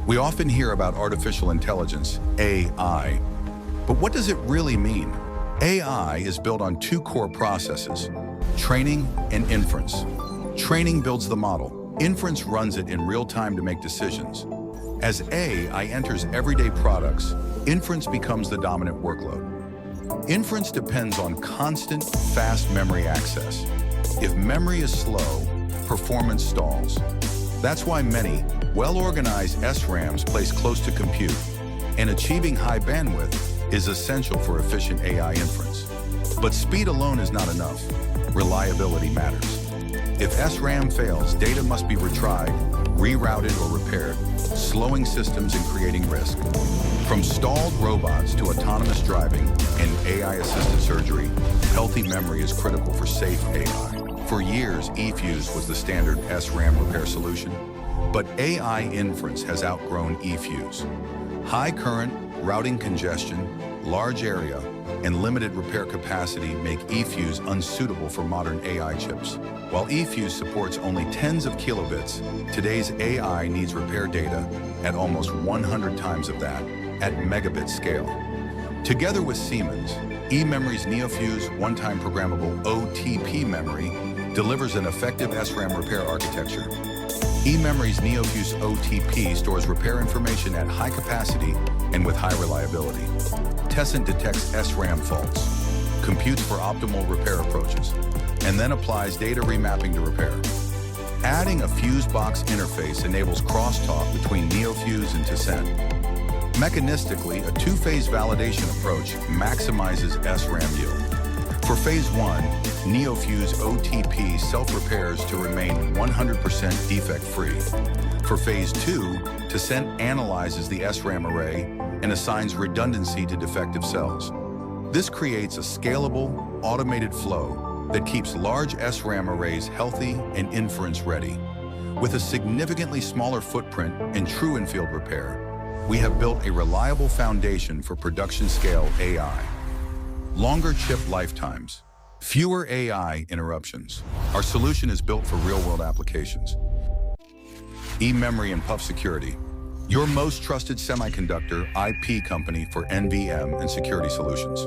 We often hear about artificial intelligence, AI, but what does it really mean? AI is built on two core processes, training and inference. Training builds the model. Inference runs it in real time to make decisions. As AI enters everyday products, inference becomes the dominant workload. Inference depends on constant, fast memory access. If memory is slow, performance stalls. That's why many well-organized SRAMs place close to compute, and achieving high bandwidth is essential for efficient AI inference. But speed alone is not enough. Reliability matters. If SRAM fails, data must be retried, rerouted, or repaired, slowing systems and creating risk. From stalled robots to autonomous driving and AI-assisted surgery, healthy memory is critical for safe AI. For years, eFuse was the standard SRAM repair solution, but AI inference has outgrown eFuse. High current, routing congestion, large area, and limited repair capacity make eFuse unsuitable for modern AI chips. While eFuse supports only tens of kilobits, today's AI needs repair data at almost 100 times of that, at megabit scale. Together with Siemens, eMemory's NeoFuse one-time programmable OTP memory delivers an effective SRAM repair architecture. eMemory's NeoFuse OTP stores repair information at high capacity and with high reliability. Tessent detects SRAM faults, computes for optimal repair approaches, and then applies data remapping to repair. Adding a FuseBox interface enables crosstalk between NeoFuse and Tessent. Mechanistically, a two-phase validation approach maximizes SRAM yield. For Phase 1, NeoFuse OTP self-repairs to remain 100% defect-free. For Phase 2, Tessent analyzes the SRAM array and assigns redundancy to defective cells. This creates a scalable, automated flow that keeps large SRAM arrays healthy and inference-ready. With a significantly smaller footprint and true in-field repair, we have built a reliable foundation for production-scale AI. Longer chip lifetimes, fewer AI interruptions. Our solution is built for real-world applications. eMemory and PUF Security, your most trusted semiconductor IP company for NVM and security solutions.